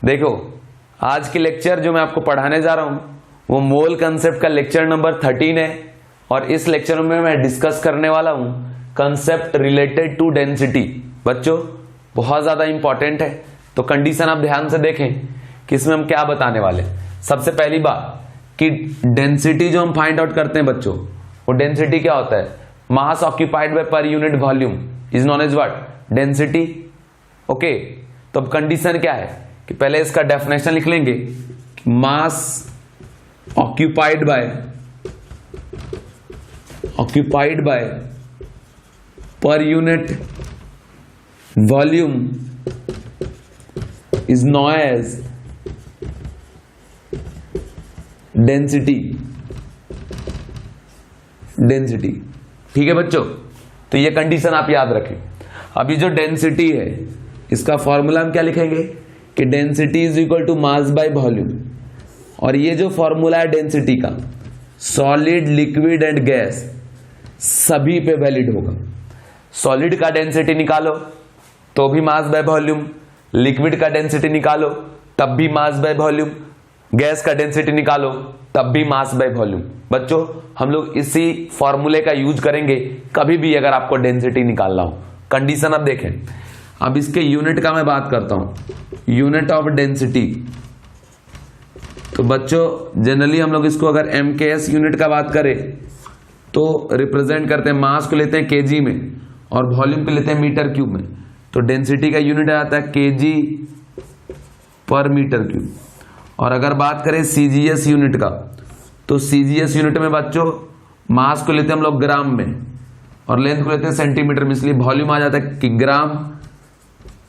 देखो आज की लेक्चर जो मैं आपको पढ़ाने जा रहा हूं वो मोल कंसेप्ट का लेक्चर नंबर 13 है और इस लेक्चर में मैं डिस्कस करने वाला हूं कंसेप्ट रिलेटेड टू डेंसिटी। बच्चों बहुत ज्यादा इंपॉर्टेंट है, तो कंडीशन आप ध्यान से देखें कि इसमें हम क्या बताने वाले। सबसे पहली बात कि डेंसिटी जो हम फाइंड आउट करते हैं बच्चों, वो डेंसिटी क्या होता है? Mass occupied by per unit volume is known as what? Density. Okay, तो अब कंडीशन क्या है कि पहले इसका डेफिनेशन लिख लेंगे। Mass occupied by per unit volume is known as density. ठीक है बच्चों, तो ये कंडीशन आप याद रखें। अभी जो डेंसिटी है इसका फॉर्मूला हम क्या लिखेंगे कि density is equal to mass by volume. और ये जो फॉर्मूला है डेंसिटी का, सॉलिड, लिक्विड एंड गैस सभी पे वैलिड होगा। सॉलिड का डेंसिटी निकालो तो भी मास बाय वॉल्यूम, लिक्विड का डेंसिटी निकालो तब भी मास बाय वॉल्यूम, गैस का डेंसिटी निकालो तब भी मास बाय वॉल्यूम। बच्चों हम लोग इसी फॉर्मूले का यूज करेंगे कभी भी अगर आपको डेंसिटी निकालना हो। कंडीशन अब देखें। अब इसके यूनिट का मैं बात करता हूं, यूनिट ऑफ डेंसिटी। तो बच्चों जनरली हम लोग इसको अगर MKS यूनिट का बात करें तो रिप्रेजेंट करते हैं, मास को लेते हैं केजी में और वॉल्यूम को लेते हैं मीटर क्यूब में। तो डेंसिटी का यूनिट आता है केजी पर मीटर क्यूब। और अगर बात करें CGS यूनिट का, तो CGS यूनिट में बच्चों मास को लेते हैं हम लोग ग्राम में और लेंथ को लेते हैं सेंटीमीटर में, इसलिए वॉल्यूम आ जाता है कि ग्राम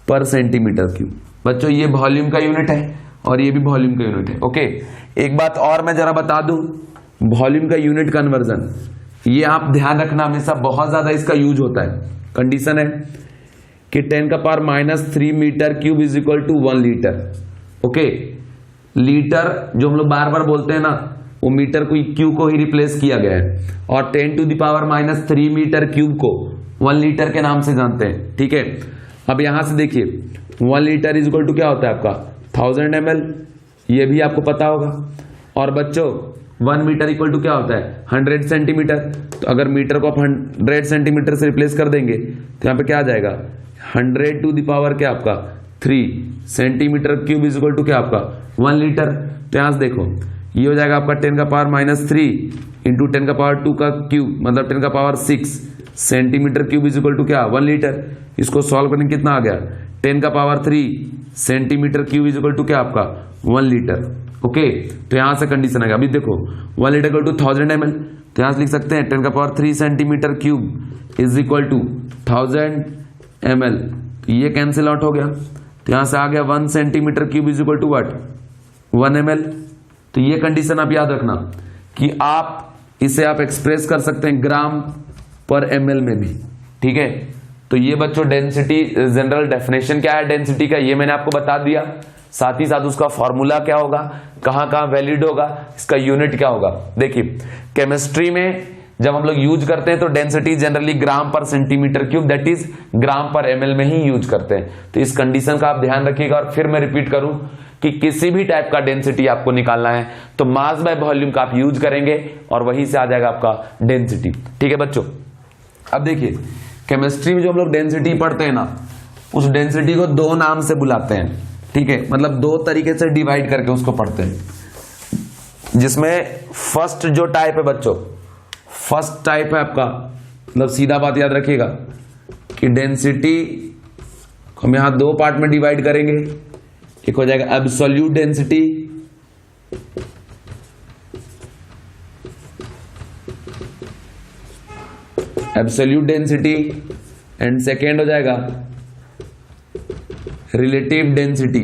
पर सेंटीमीटर क्यूब। बच्चों ये वॉल्यूम का यूनिट है और ये भी वॉल्यूम का यूनिट है। ओके, एक बात और मैं जरा बता दूं, वॉल्यूम का यूनिट कन्वर्जन ये आप ध्यान रखना, हमेशा बहुत ज्यादा इसका यूज होता है। कंडीशन है कि 10⁻³ metre cube is equal to 1 litre. Okay, litre जो हम लोग बार बार बोलते हैं ना, वो मीटर को क्यू को ही रिप्लेस किया गया है और 10⁻³ मीटर क्यूब को 1 लीटर के नाम से जानते हैं। ठीक है, अब यहां से देखिए 1 लीटर इज इक्वल टू क्या होता है आपका 1000 ml, ये भी आपको पता होगा। और बच्चों 1 मीटर इक्वल टू क्या होता है 100 सेंटीमीटर। तो अगर मीटर को आप 100 सेंटीमीटर से रिप्लेस कर देंगे तो यहां पे क्या आ जाएगा 100⁻³ क्या आपका 3 centimetre cube is equal to क्या आपका 1 लीटर। तो यहां से देखो ये हो जाएगा आपका 10⁻³ इंटू 10⁻² का क्यूब, मतलब 10⁻6 centimetre cube is equal to क्या 1 लीटर। इसको सॉल्व करने कितना आ गया 10⁻³ centimetre cube is equal to क्या आपका 1 लीटर। ओके, तो यहां से कंडीशन आ गया। अभी देखो 1 लीटर इक्वल टू 1000 ml, तो यहां से लिख सकते हैं 10⁻³ centimetre cube is equal to 1000 ml। तो ये कैंसिल आउट हो गया, तो यहां से आ गया 1 centimetre cube is equal to what 1 ml। तो ये कंडीशन आप याद रखना कि आप इसे आप एक्सप्रेस कर सकते हैं ग्राम पर ml में भी। ठीक है, तो ये बच्चों डेंसिटी जनरल डेफिनेशन क्या है डेंसिटी का, ये मैंने आपको बता दिया। साथ ही साथ उसका फॉर्मूला क्या होगा, कहां कहां वैलिड होगा, इसका यूनिट क्या होगा। देखिए केमिस्ट्री में जब हम लोग यूज करते हैं तो डेंसिटी जनरली ग्राम पर centimetre cube that is gram per ml में ही यूज करते हैं। तो इस कंडीशन का आप ध्यान रखिएगा। और फिर मैं रिपीट करूं कि किसी भी टाइप का डेंसिटी आपको निकालना है तो मास बाय वॉल्यूम का आप यूज करेंगे और वहीं से आ जाएगा आपका डेंसिटी। ठीक है बच्चों, अब देखिए केमिस्ट्री में जो हम लोग डेंसिटी पढ़ते हैं ना, उस डेंसिटी को 2 नाम से बुलाते हैं। ठीक है, मतलब 2 तरीके से डिवाइड करके उसको पढ़ते हैं। जिसमें फर्स्ट जो टाइप है बच्चों, फर्स्ट टाइप है आपका, मतलब सीधा बात याद रखिएगा कि डेंसिटी को हम यहां 2 पार्ट में डिवाइड करेंगे। एक हो जाएगा एब्सोल्यूट डेंसिटी, एंड सेकेंड हो जाएगा रिलेटिव डेंसिटी।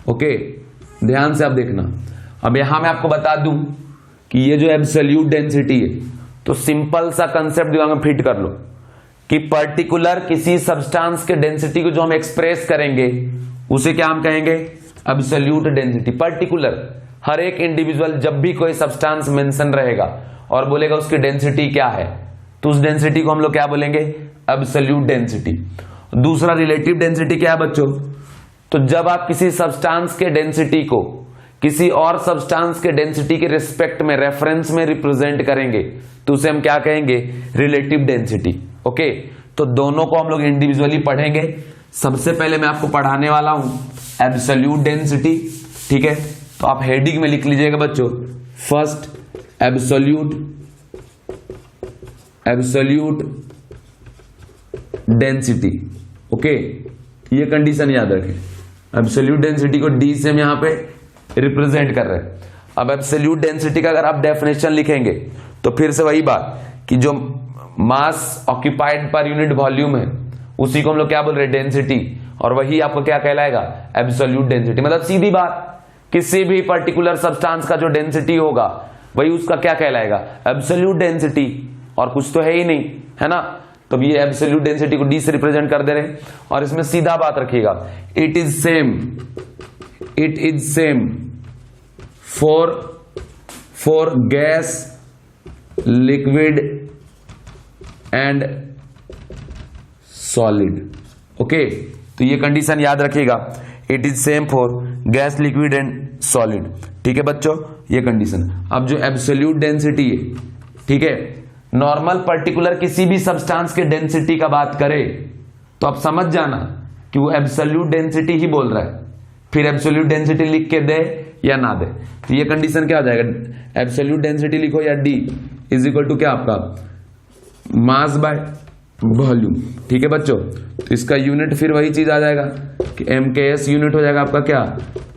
ओके, ध्यान से आप देखना। अब यहां मैं आपको बता दूं कि ये जो एब्सोल्यूट डेंसिटी है, तो सिंपल सा कंसेप्ट दिमाग में फिट कर लो कि पर्टिकुलर किसी सब्सटेंस के डेंसिटी को जो हम एक्सप्रेस करेंगे उसे क्या हम कहेंगे एब्सोल्यूट डेंसिटी। पर्टिकुलर हर एक इंडिविजुअल जब भी कोई सब्सटेंस मेंशन रहेगा और बोलेगा उसकी डेंसिटी क्या है, तो उस डेंसिटी को हम लोग क्या बोलेंगे एब्सोल्यूट डेंसिटी। दूसरा रिलेटिव डेंसिटी क्या है बच्चों, तो जब आप किसी सब्सटेंस के डेंसिटी को किसी और सब्सटेंस के डेंसिटी के रिस्पेक्ट में रेफरेंस में रिप्रेजेंट करेंगे तो उसे हम क्या कहेंगे, रिलेटिव डेंसिटी। ओके, तो दोनों को हम लोग इंडिविजुअली पढ़ेंगे। सबसे पहले मैं आपको पढ़ाने वाला हूं एब्सोल्यूट डेंसिटी, ठीक है। तो आप हेडिंग में लिख लीजिएगा बच्चों, फर्स्ट एब्सोल्यूट डेंसिटी। ओके, ये कंडीशन याद रखें, एब्सोल्यूट डेंसिटी को डी से हम यहां पे रिप्रेजेंट कर रहे हैं। अब एब्सोल्यूट डेंसिटी का अगर आप डेफिनेशन लिखेंगे तो फिर से वही बात कि जो मास ऑक्यूपाइड पर यूनिट वॉल्यूम है उसी को हम लोग क्या बोल रहे हैं, डेंसिटी, और वही आपको क्या कहलाएगा, एब्सोल्यूट डेंसिटी। मतलब सीधी बात, किसी भी पर्टिकुलर सब्सटेंस का जो डेंसिटी होगा वही उसका क्या कहलाएगा, एब्सोल्यूट डेंसिटी, और कुछ तो है ही नहीं, है ना। तो ये एब्सोल्यूट डेंसिटी को डी से रिप्रेजेंट कर दे रहे हैं। और इसमें सीधा बात रखिएगा, it is same for gas, liquid and solid. Okay, तो ये कंडीशन याद रखिएगा, it is same for gas, liquid and solid. ठीक है बच्चों, ये कंडीशन। अब जो एब्सोल्यूट डेंसिटी है, ठीक है, नॉर्मल पर्टिकुलर किसी भी सब्सटेंस के डेंसिटी का बात करे तो आप समझ जाना कि वो एब्सोल्यूट डेंसिटी ही बोल रहा है, फिर एब्सोल्यूट डेंसिटी लिख के दे या ना दे। तो ये कंडीशन क्या हो जाएगा, एब्सोल्यूट डेंसिटी लिखो या डी इज इक्वल टू क्या आपका, मास बाय वॉल्यूम। ठीक है बच्चों, तो इसका यूनिट फिर वही चीज आ जाएगा कि MKS यूनिट हो जाएगा आपका क्या,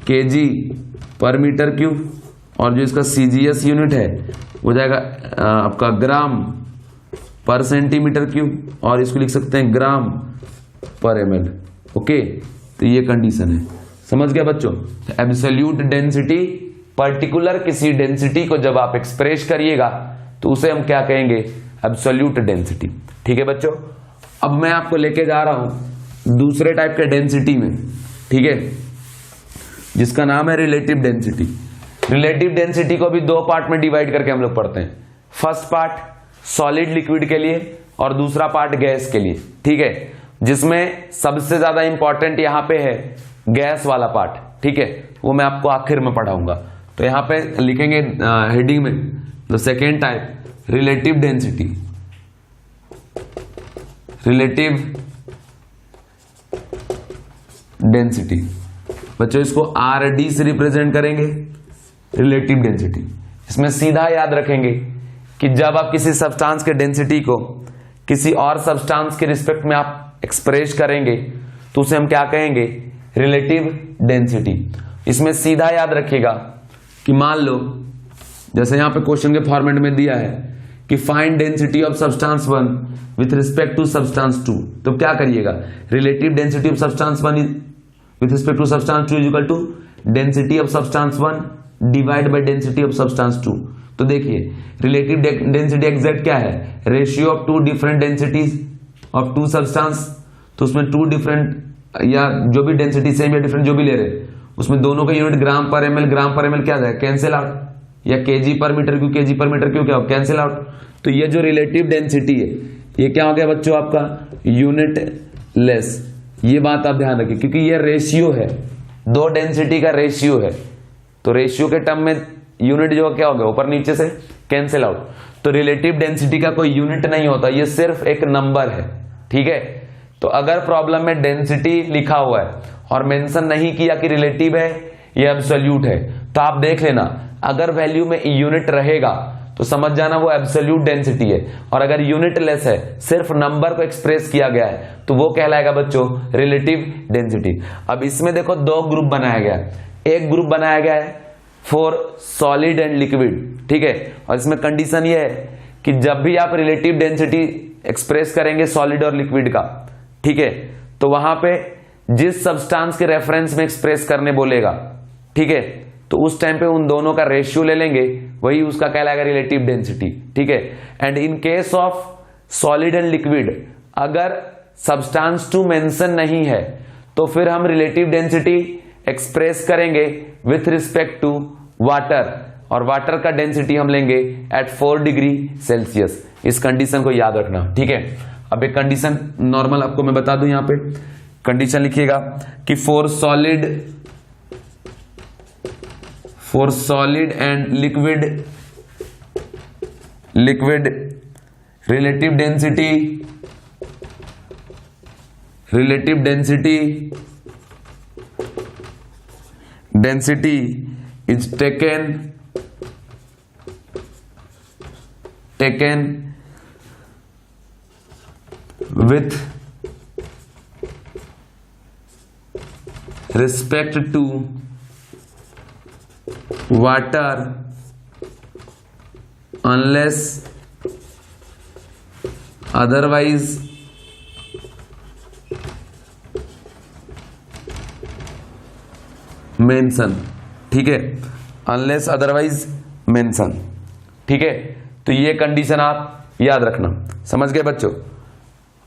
kg पर मीटर क्यूब, और जो इसका CGS यूनिट है हो जाएगा आपका ग्राम पर सेंटीमीटर क्यूब, और इसको लिख सकते हैं ग्राम पर ml। ओके, तो ये कंडीशन है, समझ गया बच्चों। एब्सोल्यूट डेंसिटी, पर्टिकुलर किसी डेंसिटी को जब आप एक्सप्रेस करिएगा तो उसे हम क्या कहेंगे, एब्सोल्यूट डेंसिटी। ठीक है बच्चों, अब मैं आपको लेके जा रहा हूं दूसरे टाइप के डेंसिटी में, ठीक है, जिसका नाम है रिलेटिव डेंसिटी। रिलेटिव डेंसिटी को भी दो पार्ट में डिवाइड करके हम लोग पढ़ते हैं। फर्स्ट पार्ट सॉलिड लिक्विड के लिए और दूसरा पार्ट गैस के लिए, ठीक है, जिसमें सबसे ज्यादा इंपॉर्टेंट यहां पे है गैस वाला पार्ट, ठीक है, वो naमैं आपको आखिर में पढ़ाऊंगा। तो यहां पे लिखेंगे हेडिंग में, the second type relative density, relative density. बच्चों इसको RD से रिप्रेजेंट करेंगे, रिलेटिव डेंसिटी। इसमें सीधा याद रखेंगे कि जब आप किसी सब्सटेंस के डेंसिटी को किसी और सब्सटेंस के रिस्पेक्ट में आप एक्सप्रेस करेंगे तो उसे हम क्या कहेंगे, रिलेटिव डेंसिटी। इसमें सीधा याद रखिएगा कि मान लो जैसे यहां पे क्वेश्चन के फॉर्मेट में दिया है कि find density of substance 1 with respect to substance 2, तो क्या करिएगा, relative density of substance 1 with respect to substance 2 is equal to density of substance 1 divide by density of substance 2। तो देखिए रिलेटिव डेंसिटी एग्जैक्ट क्या है, ratio of two different densities of two substance. तो उसमें to different या जो भी density same या डिफरेंट जो भी ले रहे उसमें दोनों का यूनिट ग्राम पर ml, ग्राम पर ml क्या जाएगा, कैंसिल आउट, या kg पर मीटर क्यों, kg पर मीटर क्यों क्या हो, कैंसिल आउट। तो ये जो रिलेटिव डेंसिटी है ये क्या हो गया बच्चों, आपका यूनिट लेस। ये बात आप ध्यान रखिए क्योंकि ये रेशियो है, दो डेंसिटी का रेशियो है, तो रेशियो के टर्म में यूनिट जो क्या हो गया ऊपर नीचे से कैंसिल आउट। तो रिलेटिव डेंसिटी का कोई यूनिट नहीं होता, ये सिर्फ एक नंबर है, ठीक है। तो अगर प्रॉब्लम में डेंसिटी लिखा हुआ है और मेंशन नहीं किया कि रिलेटिव है या एब्सोल्यूट है, तो आप देख लेना अगर वैल्यू में यूनिट रहेगा तो समझ जाना वो एब्सोल्यूट डेंसिटी है, और अगर यूनिट लेस है, सिर्फ नंबर को एक्सप्रेस किया गया है, तो वो कहलाएगा बच्चों रिलेटिव डेंसिटी। अब इसमें देखो दो ग्रुप बनाया गया है, एक ग्रुप बनाया गया है फॉर सॉलिड एंड लिक्विड, ठीक है, और इसमें कंडीशन ये है कि जब भी आप रिलेटिव डेंसिटी एक्सप्रेस करेंगे सॉलिड और लिक्विड का, ठीक है, तो वहां पे जिस सब्सटेंस के रेफरेंस में एक्सप्रेस करने बोलेगा, ठीक है, तो उस टाइम पे उन दोनों का रेशियो ले लेंगे, वही उसका कहलाएगा रिलेटिव डेंसिटी, ठीक है। And in case of solid and liquid अगर सब्सटेंस 2 मेंशन नहीं है तो फिर हम रिलेटिव डेंसिटी एक्सप्रेस करेंगे विथ रिस्पेक्ट टू वाटर, और वाटर का डेंसिटी हम लेंगे एट 4 डिग्री सेल्सियस। इस कंडीशन को याद रखना, ठीक है। अब एक कंडीशन नॉर्मल आपको मैं बता दूं, यहां पे कंडीशन लिखिएगा कि for solid and liquid relative density is taken with respect to water unless otherwise mention. ठीक है, अनलेस अदरवाइज मेंशन। ठीक है, तो ये कंडीशन आप याद रखना। समझ गए बच्चों?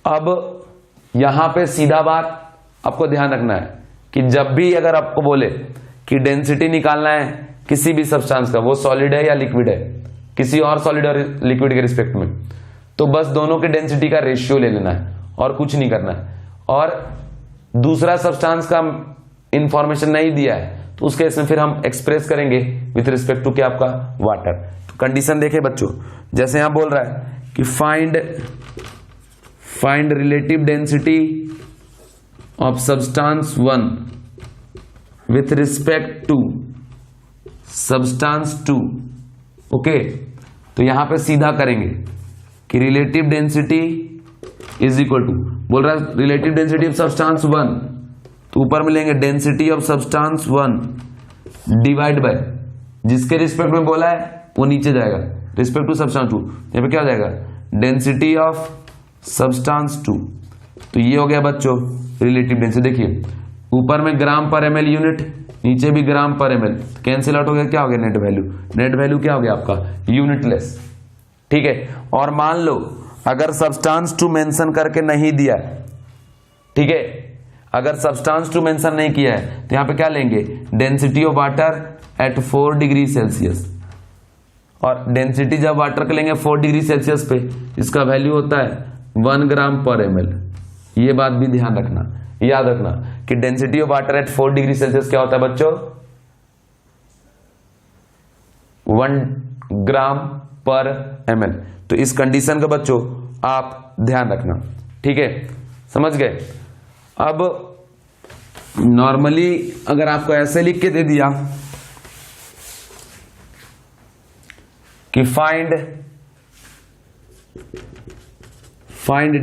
अब यहां पे सीधा बात आपको ध्यान रखना है कि जब भी अगर आपको बोले कि डेंसिटी निकालना है किसी भी सब्सटेंस का, वो सॉलिड है या लिक्विड है, किसी और सॉलिड और लिक्विड के रिस्पेक्ट में, तो बस दोनों के डेंसिटी का रेशियो ले लेना है और कुछ नहीं करना है। और दूसरा सब्सटेंस का इंफॉर्मेशन नहीं दिया है तो उस केस में फिर हम एक्सप्रेस करेंगे विथ रिस्पेक्ट टू क्या आपका वाटर। तो कंडीशन देखे बच्चों, जैसे यहां बोल रहा है कि find relative density of substance 1 with respect to substance 2। Okay, तो यहां पे सीधा करेंगे कि relative density is equal to, बोल रहा है रिलेटिव डेंसिटी ऑफ सब्सटेंस 1, तो ऊपर मिलेंगे density of substance 1 divide bye, जिसके रिस्पेक्ट में बोला है वो नीचे जाएगा, रिस्पेक्ट टू सब्सटेंस 2, यहां पे क्या हो जाएगा डेंसिटी ऑफ सब्सटेंस 2। तो ये हो गया बच्चों रिलेटिव डेंसिटी। देखिए ऊपर में ग्राम पर ml यूनिट, नीचे भी ग्राम पर ml, कैंसिल आउट हो गया, क्या हो गया नेट वैल्यू, नेट वैल्यू क्या हो गया आपका यूनिटलेस। ठीक है, और मान लो अगर सब्सटेंस 2 मेंशन करके नहीं दिया है, ठीक है, अगर सब्सटेंस 2 मेंशन नहीं किया है तो यहां पे क्या लेंगे density of water at 4 degree Celsius, और डेंसिटी जब वाटर का लेंगे 4 डिग्री सेल्सियस पे, इसका वैल्यू होता है 1 ग्राम पर ml। ये बात भी ध्यान रखना, याद रखना कि density of water at 4 degree Celsius क्या होता है बच्चों 1 ग्राम पर ml। तो इस कंडीशन का बच्चों आप ध्यान रखना। ठीक है, समझ गए? अब नॉर्मली अगर आपको ऐसे लिख के दे दिया कि find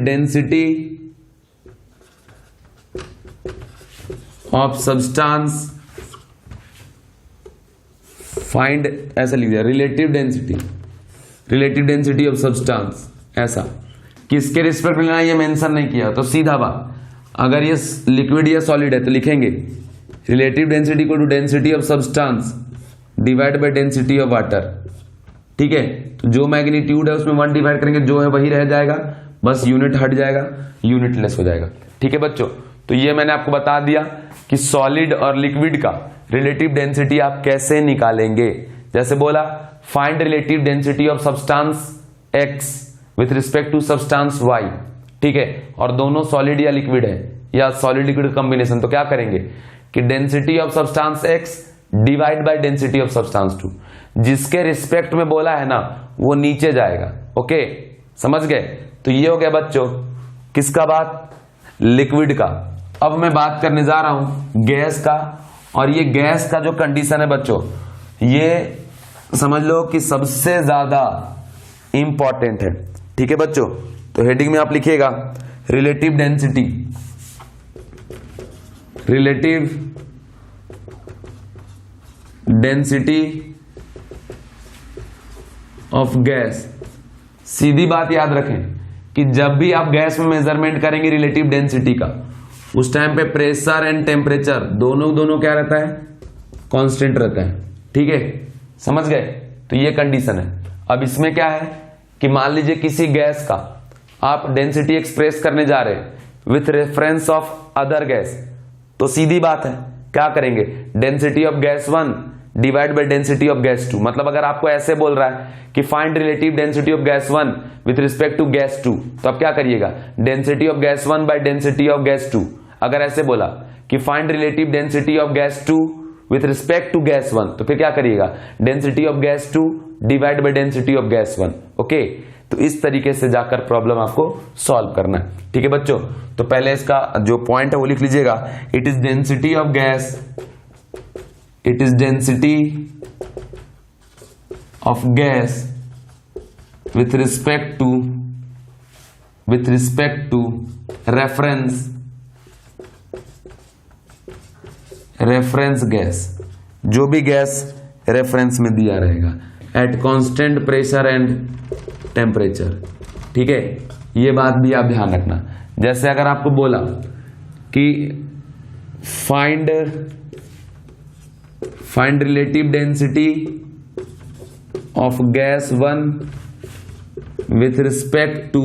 density of substance, find ऐसा लिख दिया रिलेटिव डेंसिटी ऑफ सब्सटेंस, ऐसा किसके रिस्पेक्ट में लेना ये मेंशन नहीं किया, तो सीधा बात अगर ये लिक्विड या सॉलिड है तो लिखेंगे relative density equal to density of substance divide by density of water. ठीक है, तो जो मैग्नीट्यूड है उसमें 1 डिवाइड करेंगे, जो है वही रह जाएगा, बस यूनिट हट जाएगा, यूनिटलेस हो जाएगा। ठीक है बच्चों, तो ये मैंने आपको बता दिया कि सॉलिड और लिक्विड का रिलेटिव डेंसिटी आप कैसे निकालेंगे। जैसे बोला find relative density of substance X with respect to substance Y. ठीक है, और दोनों सॉलिड या लिक्विड है या सॉलिड लिक्विड कॉम्बिनेशन, तो क्या करेंगे कि density of substance x divide by density of substance 2, जिसके रिस्पेक्ट में बोला है ना वो नीचे जाएगा। ओके, समझ गए? तो ये हो गया बच्चों किसका बात, लिक्विड का। अब मैं बात करने जा रहा हूं गैस का, और ये गैस का जो कंडीशन है बच्चों ये समझ लो कि सबसे ज्यादा इंपॉर्टेंट है। ठीक है बच्चों, तो हेडिंग में आप लिखिएगा रिलेटिव डेंसिटी ऑफ गैस। सीधी बात याद रखें कि जब भी आप गैस में मेजरमेंट करेंगे रिलेटिव डेंसिटी का, उस टाइम पे प्रेशर एंड टेम्परेचर दोनों क्या रहता है, कांस्टेंट रहता है। ठीक है, समझ गए? तो ये कंडीशन है। अब इसमें क्या है कि मान लीजिए किसी गैस का आप डेंसिटी एक्सप्रेस करने जा रहे हैं with reference of other gas, तो सीधी बात है क्या करेंगे density of gas 1 divide by density of gas 2। मतलब अगर आपको ऐसे बोल रहा है कि find relative density of gas 1 with respect to gas 2, तो आप क्या करिएगा density of gas 1 by density of gas 2 अगर ऐसे बोला कि find relative density of gas 2 with respect to gas 1, तो फिर क्या करिएगा, density of gas 2 divide by density of gas 1। Okay, तो इस तरीके से जाकर प्रॉब्लम आपको सॉल्व करना है। ठीक है बच्चों, तो पहले इसका जो पॉइंट है वो लिख लीजिएगा, it is density of gas, it is density of gas with respect to reference gas, जो भी गैस रेफरेंस में दिया रहेगा eight constant pressure and temperature. ठीक है, ये बात भी आप ध्यान रखना। जैसे अगर आपको बोला कि find relative density of gas 1 with respect to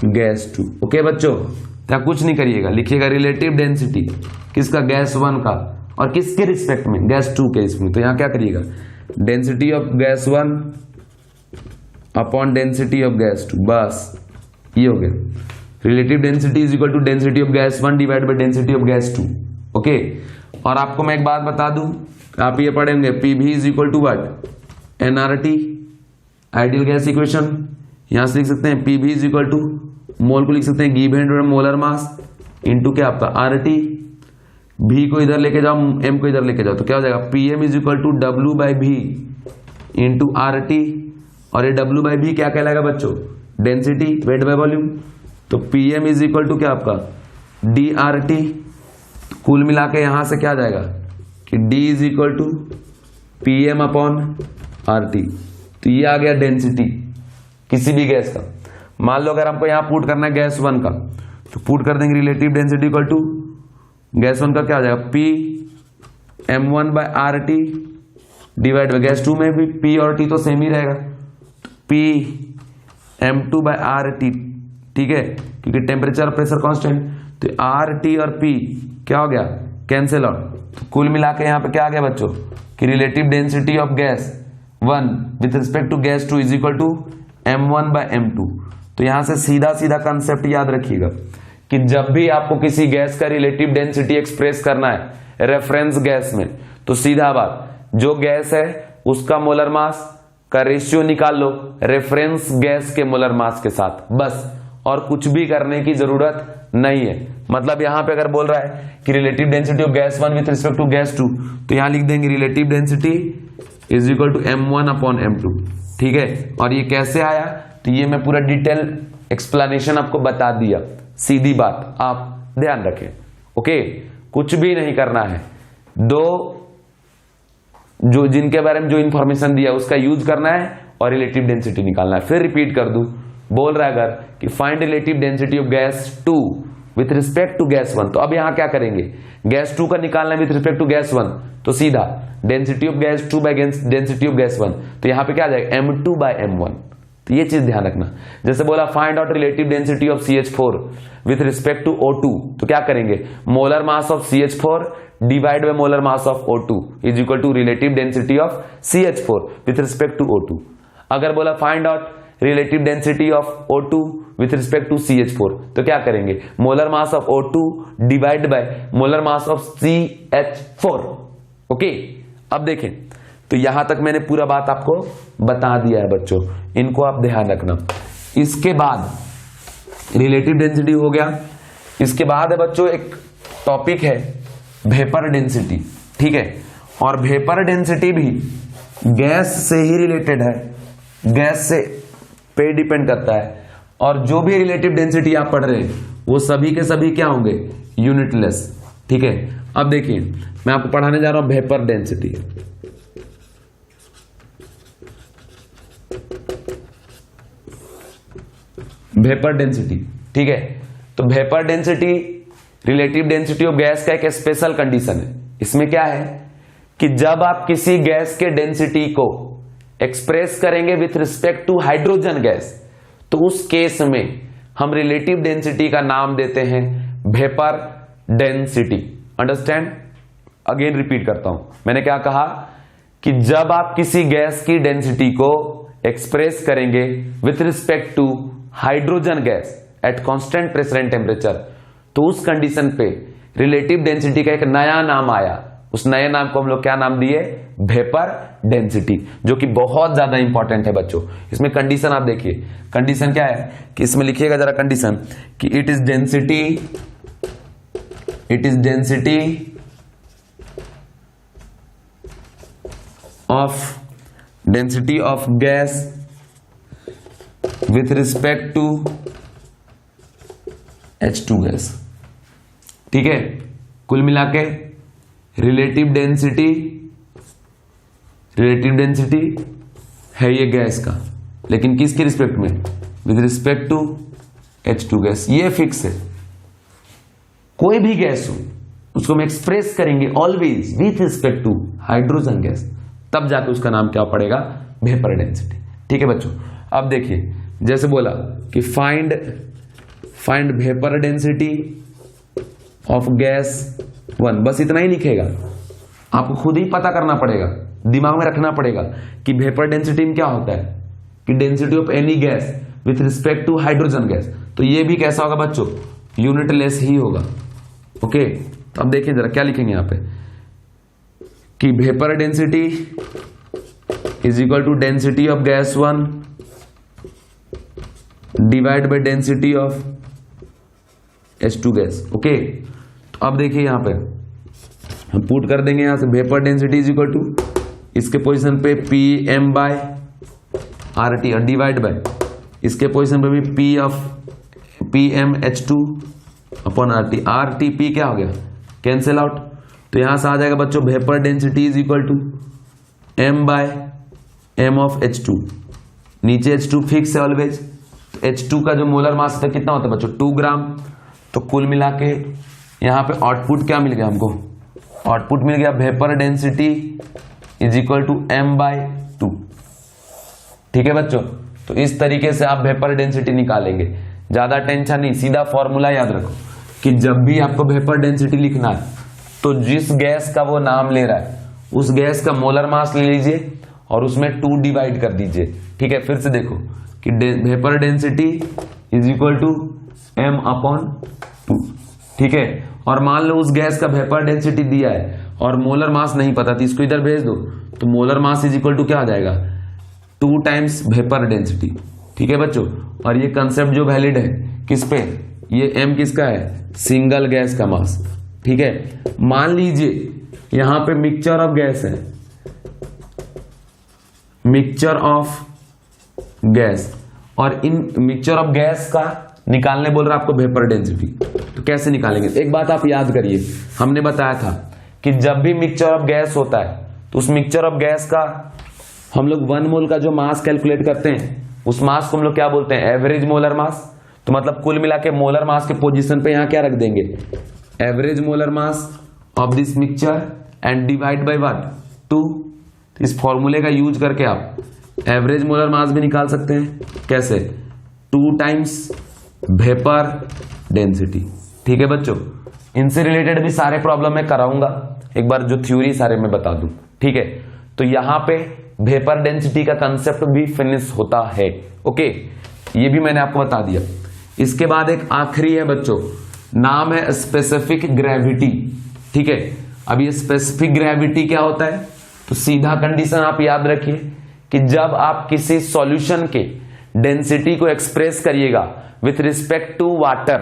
gas 2। Okay बच्चों, तो कुछ नहीं करिएगा, लिखिएगा रिलेटिव डेंसिटी किसका, गैस 1 का, और किसके रिस्पेक्ट में, गैस 2 के रिस्पेक्ट। तो यहां क्या करिएगा, density of gas 1 upon density of gas 2, बस ये हो गया। Relative density is equal to density of gas 1 divide by density of gas 2। Okay, और आपको मैं एक बात बता दूं, आप ये पढ़ेंगे PV is equal to what, nRT, ideal gas equation. यहां से लिख सकते हैं PV is equal to, mole को लिख सकते हैं गिवन मोलर मास इनटू क्या आपका आरटी, भी को इधर लेके जाओ, एम को इधर लेके जाओ, तो क्या हो जाएगा, PM is equal to W by V into RT, और ये डब्ल्यू बाई भी क्या कहलाएगा बच्चों, डेंसिटी वेट बाय वॉल्यूम। तो पीएम इज इक्वल टू क्या आपका डी आर टी, कुल मिला के यहां से क्या आ जाएगा कि D is equal to PM upon R T. तो ये आ गया डेंसिटी किसी भी गैस का। मान लो अगर हमको यहां पुट करना है गैस 1 का, तो पुट कर देंगे relative density equal to gas 1 का क्या आ जाएगा, P m1 by R T divide by gas 2 में भी पी और टी तो सेम ही रहेगा, P m2 bye R T. ठीक है, क्योंकि टेम्परेचर और प्रेशर कांस्टेंट, तो आर टी और पी क्या हो गया, कैंसिल आउट। तो कुल मिला के यहां पे क्या आ गया बच्चों कि relative density of gas 1 with respect to gas 2 is equal to m1 by m2। तो यहां से सीधा सीधा कंसेप्ट याद रखिएगा कि जब भी आपको किसी गैस का रिलेटिव डेंसिटी एक्सप्रेस करना है रेफरेंस गैस में, तो सीधा बात, जो गैस है उसका मोलर मास का रेशियो निकाल लो रेफरेंस गैस के मोलर मास के साथ, बस, और कुछ भी करने की जरूरत नहीं है। मतलब यहां पे अगर बोल रहा है कि relative density of gas 1 with respect to gas 2, तो यहां लिख देंगे relative density is equal to m1 upon m2। ठीक है, और ये कैसे आया, तो ये मैं पूरा डिटेल एक्सप्लेनेशन आपको बता दिया, सीधी बात, आप ध्यान रखें। ओके, कुछ भी नहीं करना है, दो जो जिनके बारे में जो इंफॉर्मेशन दिया उसका यूज करना है और रिलेटिव डेंसिटी निकालना है। फिर रिपीट कर दूं, बोल रहा है अगर कि find relative density of gas 2 with respect to gas 1, तो अब यहां क्या करेंगे, गैस 2 का निकालना है विथ रिस्पेक्ट टू गैस 1, तो सीधा density of gas 2 bye density of gas 1, तो यहां पे क्या आ जाएगा m2 बाय m1। तो ये चीज ध्यान रखना। जैसे बोला find out relative density of CH4 with respect to O2, तो क्या करेंगे, molar mass of CH4 divide by molar mass of O2 is equal to relative density of CH4 with respect to O2। अगर बोला find out relative density of O2 with respect to CH4, तो क्या करेंगे, molar mass of O2 divide by molar mass of CH4। Okay, अब देखें, तो यहां तक मैंने पूरा बात आपको बता दिया है बच्चों, इनको आप ध्यान रखना। इसके बाद रिलेटिव डेंसिटी हो गया, इसके बाद है बच्चों एक टॉपिक है वेपर डेंसिटी। ठीक है, और वेपर डेंसिटी भी गैस से ही रिलेटेड है, गैस से पे डिपेंड करता है, और जो भी रिलेटिव डेंसिटी आप पढ़ रहे हैं वो सभी के सभी क्या होंगे, यूनिटलेस। ठीक है, अब देखिए मैं आपको पढ़ाने जा रहा हूं वेपर डेंसिटी। वेपर डेंसिटी, ठीक है, तो vapour density relative density of gas का एक स्पेशल कंडीशन है। इसमें क्या है कि जब आप किसी गैस के डेंसिटी को एक्सप्रेस करेंगे with respect to hydrogen gas, तो उस केस में हम रिलेटिव डेंसिटी का नाम देते हैं vapour density. Understand? Again repeat करता हूं, मैंने क्या कहा कि जब आप किसी गैस की डेंसिटी को एक्सप्रेस करेंगे with respect to hydrogen gas at constant pressure and temperature, तो उस कंडीशन पे रिलेटिव डेंसिटी का एक नया नाम आया, उस नए नाम को हम लोग क्या नाम दिए, वेपर डेंसिटी, जो कि बहुत ज्यादा इंपॉर्टेंट है बच्चों। इसमें कंडीशन आप देखिए, कंडीशन क्या है कि इसमें लिखिएगा जरा कंडीशन कि it is density of gas with respect to H2 gas. ठीक है, कुल मिला के रिलेटिव डेंसिटी है ये गैस का, लेकिन किसके रिस्पेक्ट में, with respect to H2 gas. ये फिक्स है, कोई भी गैस हो उसको हम एक्सप्रेस करेंगे always with respect to hydrogen gas, तब जाके उसका नाम क्या पड़ेगा, वेपर डेंसिटी। ठीक है बच्चों, अब देखिए जैसे बोला कि find vapour density of gas 1, बस इतना ही लिखेगा, आपको खुद ही पता करना पड़ेगा, दिमाग में रखना पड़ेगा कि वेपर डेंसिटी में क्या होता है कि density of any gas with respect to hydrogen gas. तो ये भी कैसा होगा बच्चों, यूनिट लेस ही होगा। ओके, तो अब देखिए जरा क्या लिखेंगे यहां पे कि vapour density is equal to density of gas 1 divide by density of H2 gas. Okay, तो अब देखिए यहां पे हम पुट कर देंगे यहां से vapour density is equal to इसके पोजीशन पे PM बाय RT और डिवाइड बाय इसके पोजीशन पे भी PM H2 upon RT। RT P क्या हो गया, कैंसिल आउट, तो यहां से आ जाएगा बच्चों vapour density is equal to M by M of H2, नीचे H2 फिक्स है ऑलवेज, तो H2 का जो मोलर मास है कितना होता है बच्चों, 2 ग्राम। तो कुल मिला के यहां पे आउटपुट क्या मिल गया हमको, आउटपुट मिल गया vapour density is equal to M by 2। ठीक है बच्चों, तो इस तरीके से आप वेपर डेंसिटी निकालेंगे, ज्यादा टेंशन नहीं, सीधा फॉर्मूला याद रखो कि जब भी आपको वेपर डेंसिटी लिखना है तो जिस गैस का वो नाम ले रहा है उस गैस का मोलर मास ले लीजिए और उसमें 2 डिवाइड कर दीजिए। ठीक है, फिर से देखो कि vapour density is equal to M upon 2। ठीक है, और मान लो उस गैस का वेपर डेंसिटी दिया है और मोलर मास नहीं पता, तो इसको इधर भेज दो, तो molar mass is equal to क्या आ जाएगा, 2 टाइम्स वेपर डेंसिटी। ठीक है बच्चों, और ये कंसेप्ट जो वैलिड है किस पे, ये M किसका है, सिंगल गैस का मास। ठीक है, मान लीजिए यहां पे मिक्सचर ऑफ गैस है, मिक्सचर ऑफ गैस, और इन मिक्सचर ऑफ गैस का निकालने बोल रहा आपको वेपर डेंसिटी, तो कैसे निकालेंगे। एक बात आप याद करिए, हमने बताया था कि जब भी मिक्सचर ऑफ गैस होता है तो उस मिक्सचर ऑफ गैस का हम लोग 1 मोल का जो मास कैलकुलेट करते हैं उस मास को हम लोग क्या बोलते हैं, एवरेज मोलर मास। तो मतलब कुल मिला के मोलर मास के पोजीशन पे यहां क्या रख देंगे, average molar mass of this mixture and divide by what, 2। इस फॉर्मूले का यूज करके आप एवरेज मोलर मास भी निकाल सकते हैं, कैसे, 2 टाइम्स वेपर डेंसिटी। ठीक है बच्चों, इनसे रिलेटेड भी सारे प्रॉब्लम मैं कराऊंगा, एक बार जो थ्योरी सारे मैं बता दूं। ठीक है, तो यहां पे वेपर डेंसिटी का कंसेप्ट भी फिनिश होता है। ओके, ये भी मैंने आपको बता दिया। इसके बाद एक आखिरी है बच्चों, नाम है स्पेसिफिक ग्रेविटी। ठीक है, अब ये स्पेसिफिक ग्रेविटी क्या होता है, तो सीधा कंडीशन आप याद रखिए कि जब आप किसी सॉल्यूशन के डेंसिटी को एक्सप्रेस करिएगा with respect to water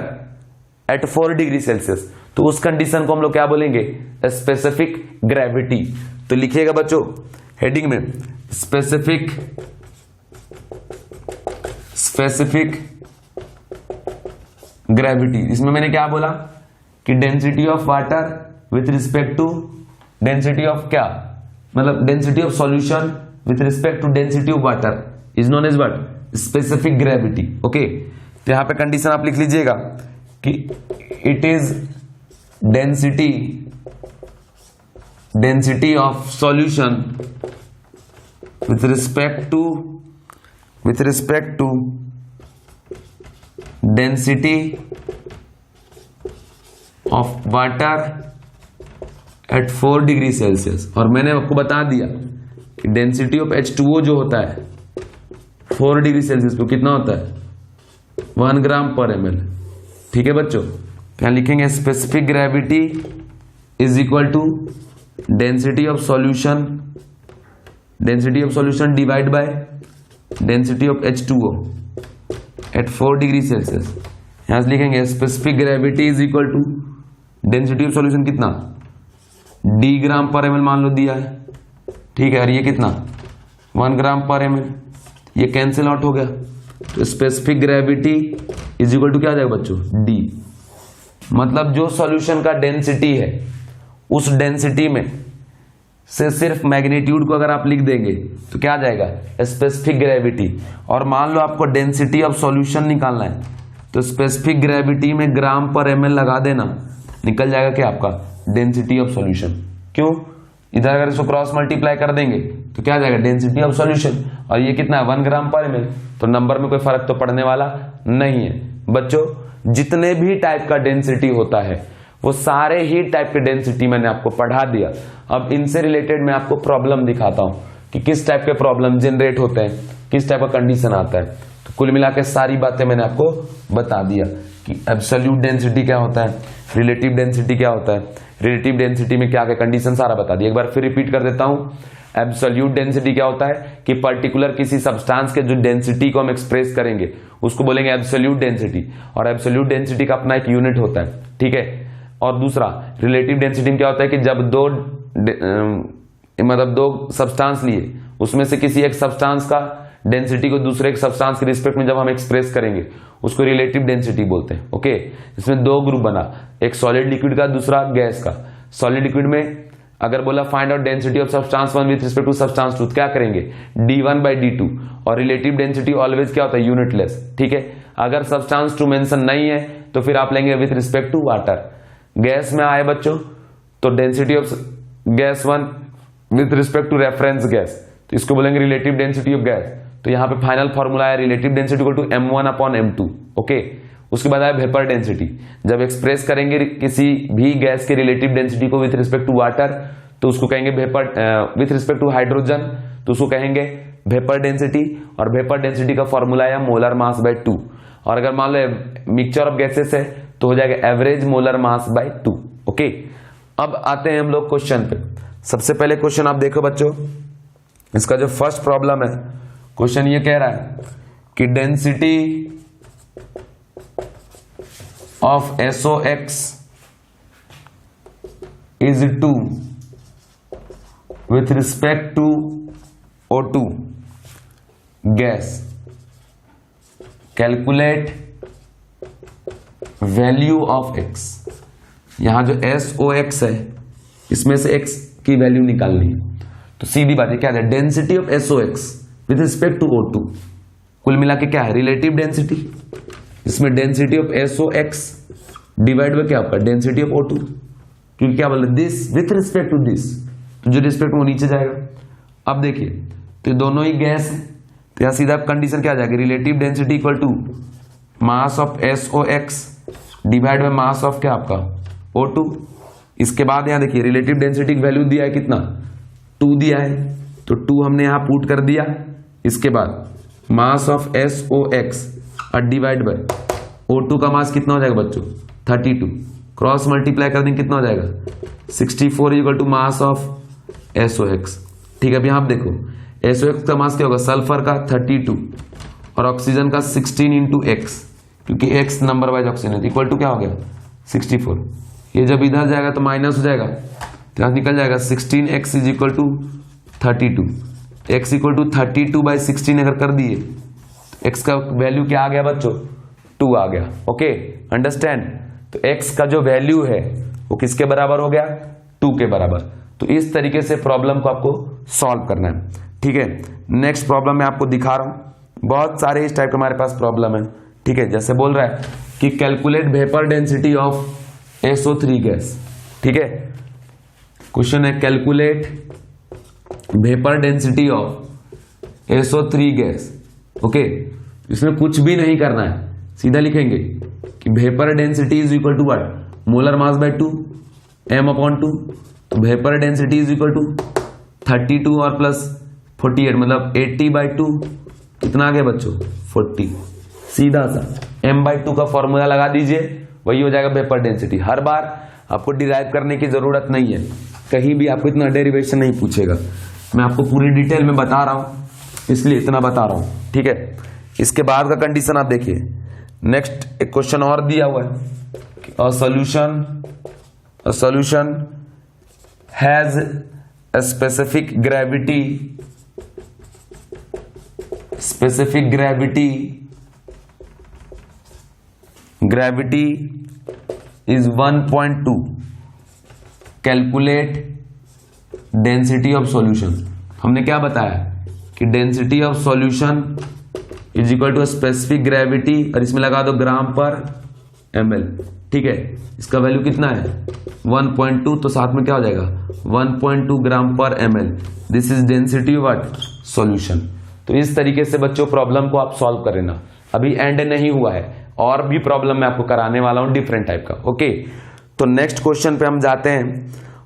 at 4 degree Celsius, तो उस कंडीशन को हम लोग क्या बोलेंगे, स्पेसिफिक ग्रेविटी। तो लिखिएगा बच्चों हेडिंग में स्पेसिफिक ग्रेविटी। इसमें मैंने क्या बोला कि density of water with respect to density of क्या, मतलब density of solution with respect to density of water is known as what, specific gravity. Okay, तो यहां पे कंडीशन आप लिख लीजिएगा कि it is density of solution with respect to density of water at 4 degree Celsius. और मैंने आपको बता दिया कि डेंसिटी ऑफ H2O जो होता है 4 डिग्री सेल्सियस पे कितना होता है, 1 ग्राम पर ml। ठीक है बच्चों, तो यहां लिखेंगे specific gravity is equal to density of solution divide by density of H2O at 4 degree Celsius. यहां से लिखेंगे specific gravity is equal to density of solution कितना, d ग्राम पर ml मान लो दिया है, ठीक है, और ये कितना 1 ग्राम पर ml, ये कैंसिल आउट हो गया। तो specific gravity is equal to क्या आ जाएगा बच्चों, d। मतलब जो सॉल्यूशन का डेंसिटी है उस डेंसिटी में से सिर्फ मैग्नीट्यूड को अगर आप लिख देंगे तो क्या आ जाएगा, स्पेसिफिक ग्रेविटी। और मान लो आपको डेंसिटी ऑफ सॉल्यूशन निकालना है तो स्पेसिफिक ग्रेविटी में ग्राम पर ml लगा देना, निकल जाएगा क्या आपका डेंसिटी ऑफ सॉल्यूशन। क्यों, इधर अगर इसको क्रॉस मल्टीप्लाई कर देंगे तो क्या आ जाएगा डेंसिटी ऑफ सॉल्यूशन, और ये कितना है 1 ग्राम पर ml, तो नंबर में कोई फर्क तो पड़ने वाला नहीं है। बच्चों जितने भी टाइप का डेंसिटी होता है वो सारे ही टाइप के डेंसिटी मैंने आपको पढ़ा दिया। अब इनसे रिलेटेड मैं आपको प्रॉब्लम दिखाता हूं कि किस टाइप के प्रॉब्लम जनरेट होते हैं, किस टाइप का कंडीशन आता है। तो कुल मिला के सारी बातें मैंने आपको बता दिया कि एब्सोल्यूट डेंसिटी क्या होता है, रिलेटिव डेंसिटी क्या होता है, रिलेटिव डेंसिटी में क्या क्या कंडीशन सारा बता दिया। एक बार फिर रिपीट कर देता हूं, एब्सोल्यूट डेंसिटी क्या होता है कि पर्टिकुलर किसी सब्सटेंस के जो डेंसिटी को हम एक्सप्रेस करेंगे उसको बोलेंगे एब्सोल्यूट डेंसिटी, और एब्सोल्यूट डेंसिटी का अपना एक यूनिट होता है, ठीक है। और दूसरा रिलेटिव डेंसिटी में क्या होता है कि जब दो सब्सटेंस लिए उसमें से किसी एक सब्सटेंस का डेंसिटी को दूसरे एक सब्सटेंस के रिस्पेक्ट में जब हम एक्सप्रेस करेंगे उसको रिलेटिव डेंसिटी बोलते हैं। ओके, इसमें दो ग्रुप बना, एक सॉलिड लिक्विड का, दूसरा गैस का। सॉलिड लिक्विड में अगर बोला find out density of substance 1 with respect to substance 2, क्या करेंगे d1 by d2, और रिलेटिव डेंसिटी ऑलवेज क्या होता है यूनिटलेस, ठीक है। अगर सब्सटेंस 2 मेंशन नहीं है तो फिर आप लेंगे with respect to water. Gas में आए बच्चों तो density of gas 1 with respect to reference gas, तो इसको बोलेंगे रिलेटिव डेंसिटी ऑफ गैस। तो यहां पे फाइनल फॉर्मूला है relative density equal to m1/m2। ओके, उसके बाद आया वेपर डेंसिटी। जब एक्सप्रेस करेंगे किसी भी गैस के रिलेटिव डेंसिटी को विथ रिस्पेक्ट टू वाटर तो उसको कहेंगे vapour, with respect to hydrogen तो उसको कहेंगे वेपर डेंसिटी, और वेपर डेंसिटी का फॉर्मूला है मोलर मास बाय 2। और अगर मान लो मिक्सचर ऑफ गैसेस है तो हो जाएगा average molar mass by 2। Okay, अब आते हैं हम लोग क्वेश्चन पे। सबसे पहले क्वेश्चन आप देखो बच्चों, इसका जो फर्स्ट प्रॉब्लम है, क्वेश्चन ये कह रहा है कि density of SOX is 2 with respect to O2 gas. Calculate value of X. यहां जो SOX है इसमें से X की वैल्यू निकालनी है, तो सीधी बात है क्या है, density of SOX with respect to O2। कुल मिला के क्या है, रिलेटिव डेंसिटी। इसमें density of SOX divide by क्या होगा, डेंसिटी ऑफ O2, क्योंकि क्या बोल रहे this with respect to this, तो जो रिस्पेक्ट वो नीचे जाएगा। अब देखिए तो दोनों ही गैस है, तो यहां सीधा कंडीशन क्या आ जाएगी, relative density equal to mass of SOX divide by mass of क्या आपका O2। इसके बाद यहां देखिए रिलेटिव डेंसिटी की वैल्यू दिया है कितना, 2 दिया है, तो 2 हमने यहां पुट कर दिया। इसके बाद मास ऑफ SOX और डिवाइड बाय O2 का मास कितना हो जाएगा बच्चों 32, क्रॉस मल्टीप्लाई कर देंगे कितना हो जाएगा 64 equal to mass of SOX। ठीक है, अब यहां आप देखो SOX का मास क्या होगा, सल्फर का 32 और ऑक्सीजन का 16 इंटू एक्स, क्योंकि X नंबर वाइज ऑक्सीजन है, इक्वल टू क्या हो गया 64। ये जब इधर जाएगा तो माइनस हो जाएगा, तो यहां निकल जाएगा 16x is equal to 32। x equal to 32/16 अगर कर दिए तो x का वैल्यू क्या आ गया बच्चों, 2 आ गया। Okay, understand. तो x का जो वैल्यू है वो किसके बराबर हो गया, 2 के बराबर। तो इस तरीके से प्रॉब्लम को आपको सॉल्व करना है। ठीक है, नेक्स्ट प्रॉब्लम मैं आपको दिखा रहा हूं, बहुत सारे इस टाइप के हमारे पास प्रॉब्लम है। ठीक है, जैसे बोल रहा है कि calculate vapour density of SO3 gas. ठीक है, क्वेश्चन है calculate vapour density of SO3 gas. Okay, इसमें कुछ भी नहीं करना है, सीधा लिखेंगे कि vapour density is equal to what, molar mass by 2 m/2। तो vapour density is equal to 32 और प्लस 48 मतलब 80/2 कितना आ गया बच्चों 40। सीधा सा m/2 का फॉर्मूला लगा दीजिए, वही हो जाएगा वेपर डेंसिटी। हर बार आपको डिराइव करने की जरूरत नहीं है, कहीं भी आपको इतना डेरिवेशन नहीं पूछेगा, मैं आपको पूरी डिटेल में बता रहा हूं इसलिए इतना बता रहा हूं, ठीक है। इसके बाद का कंडीशन आप देखिए, नेक्स्ट एक क्वेश्चन और दिया हुआ है, a solution has a specific gravity is 1.2, calculate density of solution. हमने क्या बताया कि density of solution is equal to specific gravity, और इसमें लगा दो ग्राम पर ml, ठीक है। इसका वैल्यू कितना है 1.2, तो साथ में क्या हो जाएगा 1.2 ग्राम per ml। This is density what solution. तो इस तरीके से बच्चों प्रॉब्लम को आप सॉल्व कर लेना। अभी एंड नहीं हुआ है, और भी प्रॉब्लम मैं आपको कराने वाला हूं डिफरेंट टाइप का, ओके। तो नेक्स्ट क्वेश्चन पे हम जाते हैं,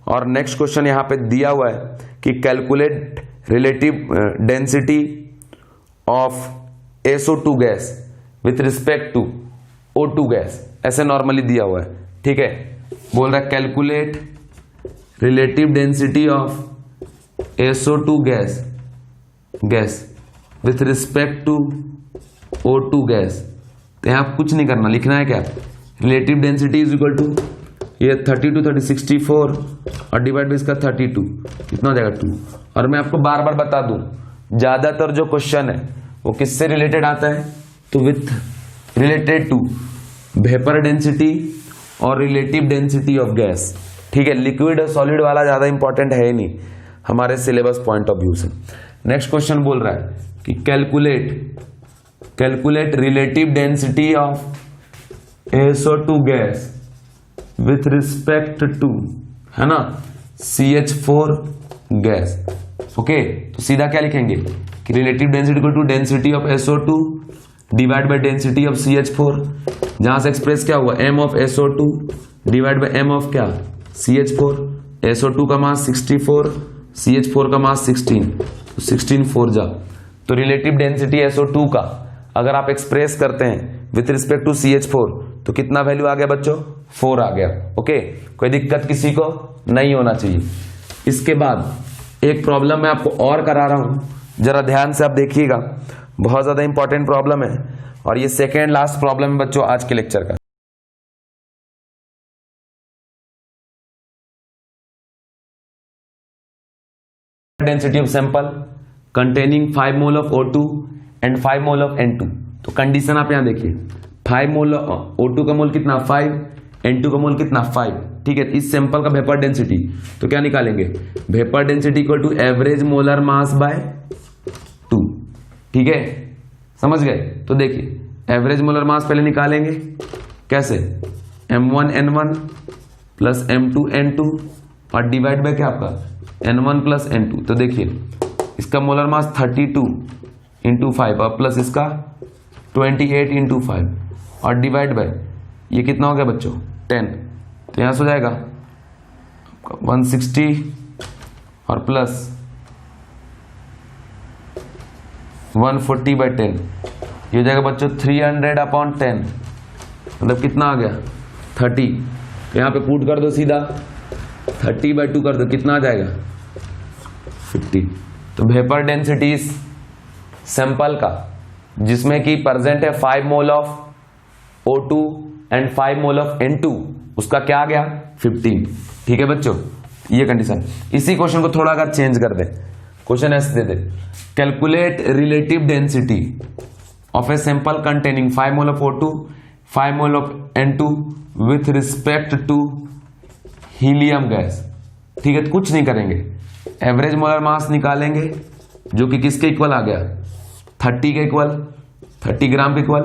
और नेक्स्ट क्वेश्चन यहां पे दिया हुआ है कि calculate relative density of SO2 gas with respect to O2 gas, ऐसे नॉर्मली दिया हुआ है, ठीक है। बोल रहा है calculate relative density of SO2 gas with respect to O2 gas. तो यहां कुछ नहीं करना, लिखना है क्या, relative density is equal to ये 32 30 64 और डिवाइड बाय इसका 32, कितना हो जाएगा 2। और मैं आपको बार बार बता दूं, ज्यादातर जो क्वेश्चन है वो किससे रिलेटेड आता है, तो with related to vapour density और रिलेटिव डेंसिटी ऑफ गैस, ठीक है। लिक्विड और सॉलिड वाला ज्यादा इंपॉर्टेंट है ही नहीं हमारे सिलेबस पॉइंट ऑफ व्यू से। नेक्स्ट क्वेश्चन बोल रहा है कि calculate relative density of SO2 gas with respect to, है ना, CH4 गैस, ओके। तो सीधा क्या लिखेंगे कि relative density equal to density of SO2 divide by density of CH4, जहां से एक्सप्रेस क्या हुआ m of SO2 divide by m of क्या CH4। SO2 का मास 64, CH4 का मास 16, तो 16 4 जा। तो रिलेटिव डेंसिटी SO2 का अगर आप एक्सप्रेस करते हैं विथ रिस्पेक्ट टू CH4 तो कितना वैल्यू आ गया बच्चों 4 आ गया, ओके। कोई दिक्कत किसी को नहीं होना चाहिए। इसके बाद एक प्रॉब्लम मैं आपको और करा रहा हूं, जरा ध्यान से आप देखिएगा, बहुत ज्यादा इंपॉर्टेंट प्रॉब्लम है, और ये सेकेंड लास्ट प्रॉब्लम है बच्चों आज के लेक्चर का। Density of sample containing 5 mole of O2 and 5 mole of N2। तो कंडीशन आप यहां देखिए, 5 मोल O2 का मोल कितना 5, N2 का मोल कितना 5, ठीक है। इस सैंपल का वेपर डेंसिटी तो क्या निकालेंगे, vapour density equal to average molar mass by 2, ठीक है, समझ गए। तो देखिए एवरेज मोलर मास पहले निकालेंगे, कैसे, M1N1 प्लस M2N2 और डिवाइड बाय क्या आपका N1 प्लस N2। तो देखिए इसका मोलर मास 32 इंटू 5 और प्लस इसका 28 इंटू 5 और डिवाइड बाय ये कितना हो गया बच्चों 10। तो यहां से हो जाएगा 160 और प्लस 140 बाय 10, ये हो जाएगा बच्चों 300/10, मतलब कितना आ गया 30। तो यहां पे पुट कर दो सीधा, 30/2 कर दो, कितना आ जाएगा 50। तो वेपर डेंसिटी सैंपल का जिसमें कि प्रेजेंट है 5 mole of O2 and 5 mole of N2, उसका क्या आ गया 15, ठीक है बच्चों। ये कंडीशन, इसी क्वेश्चन को थोड़ा अगर चेंज कर दे, क्वेश्चन ऐसे दे दे, calculate relative density of a sample containing 5 mole of O2 5 mole of N2 with respect to helium gas, ठीक है। तो कुछ नहीं करेंगे, एवरेज मोलर मास निकालेंगे जो कि किसके इक्वल आ गया 30 के इक्वल, 30 ग्राम के इक्वल।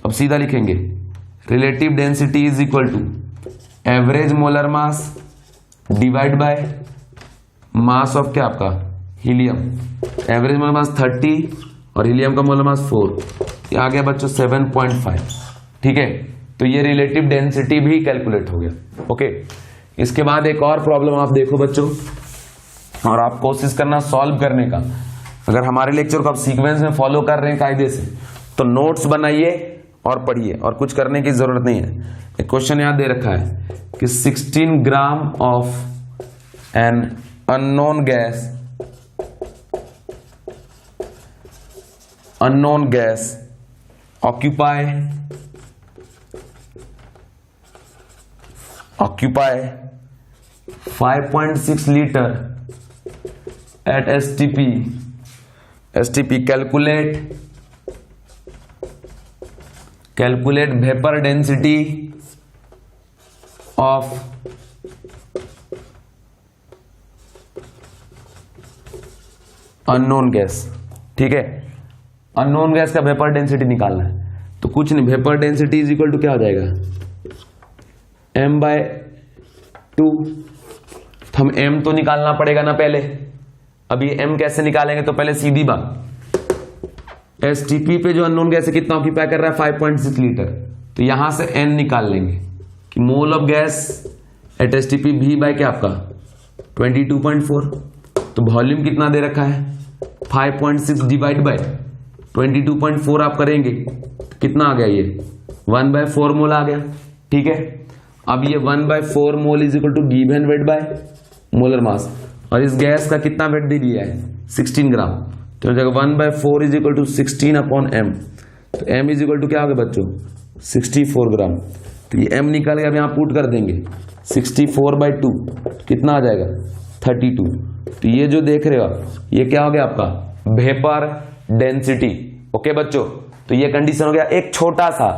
अब सीधा लिखेंगे relative density is equal to average molar mass divide by mass of क्या आपका हीलियम। एवरेज मोलर मास 30 और हीलियम का मोलर मास 4, ये आ गया बच्चों 7.5, ठीक है। तो ये रिलेटिव डेंसिटी भी कैलकुलेट हो गया, ओके। इसके बाद एक और प्रॉब्लम आप देखो बच्चों, और आप कोशिश करना सॉल्व करने का। अगर हमारे लेक्चर को आप सीक्वेंस में फॉलो कर रहे हैं कायदे से, तो नोट्स बनाइए और पढ़िए, और कुछ करने की जरूरत नहीं है। क्वेश्चन यहां दे रखा है कि 16 gram of an unknown gas occupy 5.6 liter at STP. Calculate vapor density of unknown gas. ठीक है, अननोन गैस का वेपर डेंसिटी निकालना है, तो कुछ नहीं, vapour density is equal to क्या हो जाएगा, m/2। हम m तो निकालना पड़ेगा ना पहले। अब ये m कैसे निकालेंगे, तो पहले सीधी बात, STP पे जो अननोन गैस है कितना ऑक्यूपाई कर रहा है, 5.6 लीटर, तो यहां से n निकाल लेंगे कि mole of gas at STP V by क्या आपका 22.4, तो वॉल्यूम कितना दे रखा है 5.6 डिवाइड बाय 22.4 आप करेंगे तो कितना आ गया, ये 1/4 मोल आ गया। ठीक है, अब ये 1/4 mole is equal to given weight by molar mass, और इस गैस का कितना वेट दे दिया है 16 ग्राम, तो 1/4 is equal to 16 upon m, तो m इज इक्वल टू क्या हो गया बच्चों 64 ग्राम। तो ये m निकाल के अब यहाँ पुट कर देंगे 64/2 कितना आ जाएगा 32। तो ये जो देख रहे हो आप ये क्या हो गया आपका वेपर डेंसिटी। ओके बच्चों, तो ये कंडीशन हो गया। एक छोटा सा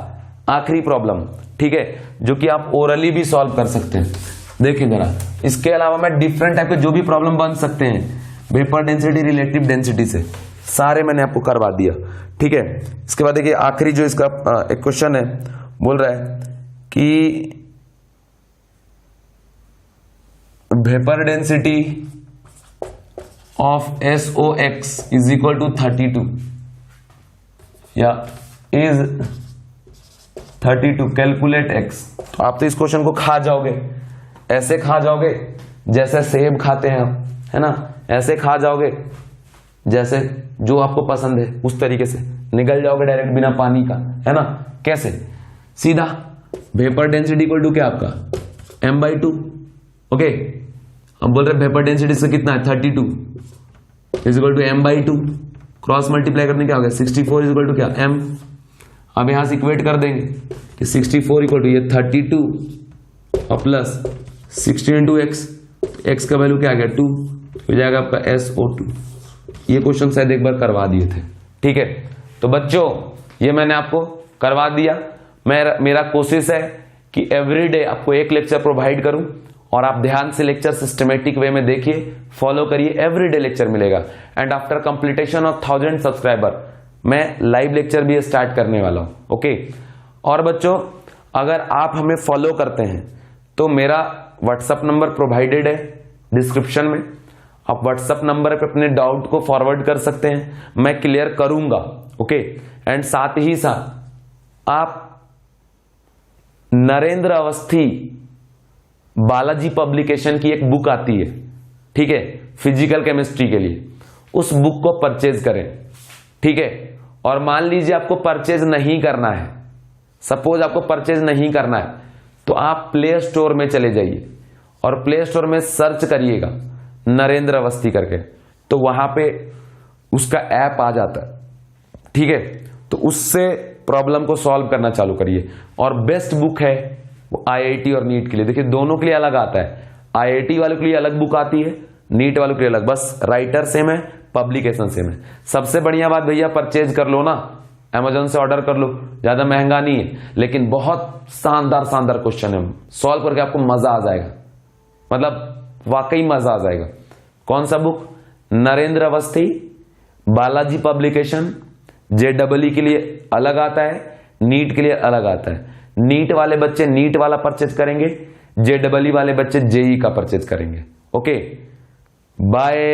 आखिरी प्रॉब्लम, ठीक है, जो कि आप ओरली भी सॉल्व कर सकते हैं। देखिए जरा, इसके अलावा मैं डिफरेंट टाइप के जो भी प्रॉब्लम बन सकते हैं वेपर डेंसिटी रिलेटिव डेंसिटी से, सारे मैंने आपको करवा दिया। ठीक है, इसके बाद देखिए आखिरी जो इसका एक क्वेश्चन है, बोल रहा है कि vapour density of SOX is equal to 32 या इज 32, कैलकुलेट x। तो आप तो इस क्वेश्चन को खा जाओगे, ऐसे खा जाओगे जैसे सेब खाते हैं, है ना, ऐसे खा जाओगे जैसे जो आपको पसंद है उस तरीके से निकल जाओगे डायरेक्ट बिना पानी का, है ना। कैसे, सीधा वेपर डेंसिटी इक्वल टू क्या आपका m/2। ओके, हम बोल रहे वेपर डेंसिटी से कितना है 32 is equal to m/2, cross multiply करने क्या हो गया 64 इज इक्वल टू क्या m। अब यहां से इक्वेट कर देंगे कि 64 इक्वल टू ये 32 और प्लस 16 इंटू एक्स, एक्स का वैल्यू क्या आ गया 2, हो जाएगा आपका SO2। ये क्वेश्चन शायद एक बार करवा दिए थे। ठीक है, तो बच्चों ये मैंने आपको करवा दिया। मेरा कोशिश है कि एवरीडे आपको एक लेक्चर प्रोवाइड करूं और आप ध्यान से लेक्चर सिस्टमेटिक वे में देखिए, फॉलो करिए, एवरीडे लेक्चर मिलेगा। And after completion of 1000 subscriber मैं लाइव लेक्चर भी स्टार्ट करने वाला हूं। ओके, और बच्चों अगर आप हमें फॉलो करते हैं तो मेरा व्हाट्सएप नंबर प्रोवाइडेड है डिस्क्रिप्शन में, आप व्हाट्सएप नंबर पे अपने डाउट को फॉरवर्ड कर सकते हैं, मैं क्लियर करूंगा। ओके, एंड साथ ही साथ आप नरेंद्र अवस्थी बालाजी पब्लिकेशन की एक बुक आती है, ठीक है, फिजिकल केमिस्ट्री के लिए, उस बुक को परचेज करें। ठीक है, और मान लीजिए आपको परचेज नहीं करना है, सपोज आपको परचेज नहीं करना है, तो आप प्ले स्टोर में चले जाइए और प्ले स्टोर में सर्च करिएगा नरेंद्र अवस्थी करके, तो वहां पे उसका ऐप आ जाता है। ठीक है, तो उससे प्रॉब्लम को सॉल्व करना चालू करिए। और बेस्ट बुक है वो IIT और नीट के लिए, देखिए दोनों के लिए अलग आता है, IIT वालों के लिए अलग बुक आती है, नीट वालों के लिए अलग, बस राइटर सेम है, पब्लिकेशन सेम है। सबसे बढ़िया बात भैया परचेज कर लो ना, Amazon से ऑर्डर कर लो, ज्यादा महंगा नहीं है, लेकिन बहुत शानदार शानदार क्वेश्चन है, सॉल्व करके आपको मजा आ जाएगा, मतलब वाकई मजा आ जाएगा। कौन सा book, Narendra Awasthi Balaji publication, JEE के लिए अलग आता है, नीट के लिए अलग आता है। नीट वाले बच्चे नीट वाला परचेज करेंगे, JEE वाले बच्चे JEE का परचेज करेंगे। Okay, bye.